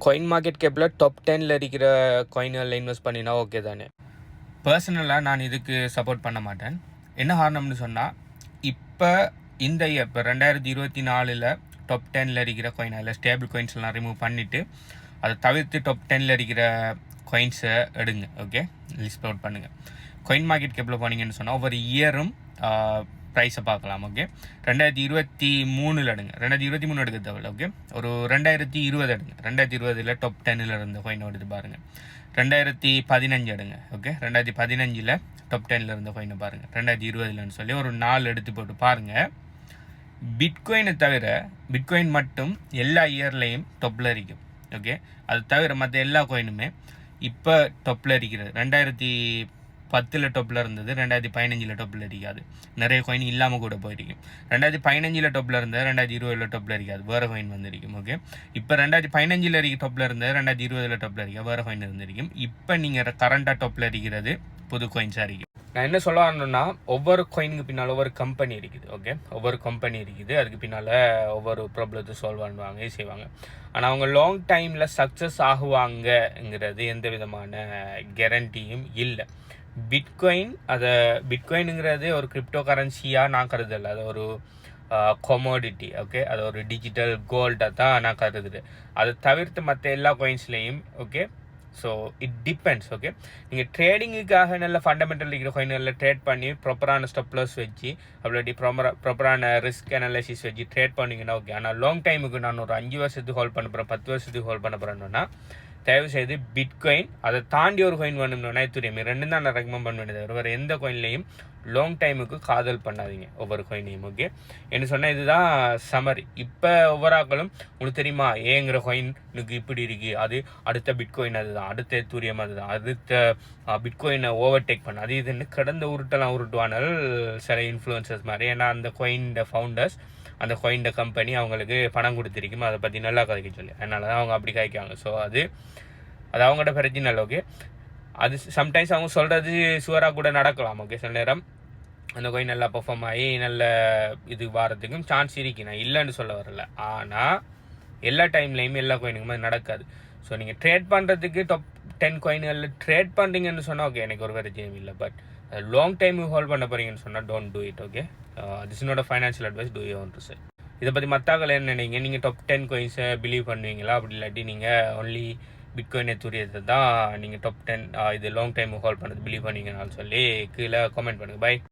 Coin market கேப்பில் top 10ல் இருக்கிற காயின்களில் invest பண்ணினா ஓகே தானே? பர்சனலாக நான் இதுக்கு சப்போர்ட் பண்ண மாட்டேன். என்ன காரணம்னு சொன்னால், இப்போ இந்த இயர் இப்போ 2024 டாப் 10ல் இருக்கிற காயின், அதில் ஸ்டேபிள் காயின்ஸ்லாம் ரிமூவ் பண்ணிவிட்டு அதை தவிர்த்து டாப் 10ல் இருக்கிற காயின்ஸை எடுங்க. ஓகே, லிஸ்ட் அவுட் பண்ணுங்கள். காயின் மார்க்கெட் கேப்பில் போனீங்கன்னு சொன்னால் ஒவ்வொரு இயரும் ப்ரைஸை பார்க்கலாம். ஓகே, 2023 எடுங்க. 2023 எடுக்க தேவையில்ல. ஓகே, ஒரு 2020 எடுங்க. 2020 டாப் 10ல் இருந்த காயின் எடுத்து பாருங்கள். 2015 எடுங்க. ஓகே, 2015 டாப் 10ல் இருந்த காயினை பாருங்கள். 2020 சொல்லி ஒரு 4 எடுத்து போட்டு பாருங்கள். பிட்காயினை தவிர, பிட்காயின் மட்டும் எல்லா இயர்லேயும் டாப்பில் இருக்கும். ஓகே, அது தவிர மற்ற எல்லா காயினுமே இப்போ டாப்பில் இருக்கிறது. 2010 டாப்பில் இருந்தது, 2015 டாப்பில் இருக்காது. நிறைய காயின் இல்லாமல் கூட போயிருக்கும். 2015 டாப்பில் இருந்தது, 2020 டாப்பில் இருக்காது, வேறு காயின் வந்துருக்கும். ஓகே, இப்போ 2015 டாப்பில் இருந்தது, 2020 டாப்பில் இருக்க வேறு காயின் இருந்திருக்கும். இப்போ நீங்கள் கரண்டாக டாப்பில் இருக்கிறது புது காயின்ஸாக இருக்கும். நான் என்ன சொல்ல வரணும்னா, ஒவ்வொரு காயினுக்கு பின்னால் ஒவ்வொரு கம்பெனி இருக்குது. ஓகே, ஒவ்வொரு கம்பெனி இருக்குது, அதுக்கு பின்னால் ஒவ்வொரு ப்ராப்ளத்தை சால்வ் பண்ணுவாங்க, செய்வாங்க. ஆனால் அவங்க லாங் டைமில் சக்ஸஸ் ஆகுவாங்கங்கிறது எந்த விதமான கேரண்டியும் இல்லை. பிட்காயினுங்கிறது ஒரு கிரிப்டோ கரன்சியாக நான் கருதலை. அது ஒரு கொமோடிட்டி. ஓகே, அது ஒரு டிஜிட்டல் கோல்டாக தான் நான் கருதுது. அதை தவிர்த்து மற்ற எல்லா காயின்ஸ்லேயும் okay. So it depends. Okay, நீங்கள் ட்ரேடிங்குக்காக நல்ல ஃபண்டமெண்டல் இருக்கிற காயின்களில் ட்ரேட் பண்ணி ப்ராப்பரான ஸ்டப்லஸ் வச்சு அப்படி ப்ராப்பரான ரிஸ்க் அனாலிசிஸ் வச்சு ட்ரேட் பண்ணிங்கன்னா ஓகே. ஆனால் லாங் டைமுக்கு நான் ஒரு 5 வருஷத்துக்கு ஹோல்ட் பண்ண போகிறேன், 10 வருஷத்துக்கு ஹோல்ட் பண்ண போகிறேன்னா தயவுசெய்து பிட்காயின், அதை தாண்டி ஒரு காயின் வேணும்னா தெரியும். ரெண்டும் தான் நான் ரெக்கமெண்ட் பண்ண வேண்டியது. வேறு எந்த காயின்லையும் லாங் டைமுக்கு காதல் பண்ணாதீங்க ஒவ்வொரு காயினையும். ஓகே, என்ன சொன்னால் இதுதான் சமரி. இப்போ ஒவ்வொரு ஆக்களும் உங்களுக்கு தெரியுமா ஏங்கிற காயினுக்கு இப்படி இருக்குது, அது அடுத்த பிட்காயின் அதுதான், அடுத்த எத்தூரியம் அதுதான், அடுத்த பிட்காயினை ஓவர்டேக் பண்ண அது இதுன்னு கடந்த உருட்டுவானால் சில இன்ஃப்ளூயன்சர்ஸ் மாதிரி. ஏன்னா அந்த காயின் ஃபவுண்டர்ஸ், அந்த காயின் கம்பெனி அவங்களுக்கு பணம் கொடுத்துருக்கும், அதை பற்றி நல்லா கதைக்க சொல்லி, அதனால தான் அவங்க அப்படி காய்க்காங்க. ஸோ அது அவங்கள்ட்ட பிரச்சனை இல்லை. ஓகே, அது சம்டைம்ஸ் அவங்க சொல்கிறது சுவராக கூட நடக்கலாம். ஓகே, சில நேரம் அந்த காயின் நல்லா பெர்ஃபார்ம் ஆகி நல்ல இது வாரத்துக்கும் சான்ஸ் இருக்கு, நான் இல்லைன்னு சொல்ல வரல. ஆனால் எல்லா டைம்லையும் எல்லா காயினுக்குமே நடக்காது. ஸோ நீங்கள் ட்ரேட் பண்ணுறதுக்கு டாப் 10 காயின்களில் ட்ரேட் பண்ணுறீங்கன்னு சொன்னால் ஓகே, எனக்கு ஒரு பிரச்சனையும் இல்லை. பட் லாங் டைம் ஹோல்ட் பண்ண போகிறீங்கன்னு சொன்னால் don't do it. Okay, this is not a financial advice, do you want to say. இதை பற்றி மற்றாக்கள் என்ன நினைங்க? நீங்கள் டாப் 10 காயின்ஸை பிலீவ் பண்ணுவீங்களா? அப்படி இல்லாட்டி நீங்கள் ஒன்லி பிட்காயின் எத்தூரியத்தை தான் நீங்கள் டாப் 10 இது லாங் டைம் ஹோல்ட் பண்ணுறது பிலீவ் பண்ணீங்கன்னு சொல்லி கீழே கமெண்ட் பண்ணுங்கள். பை.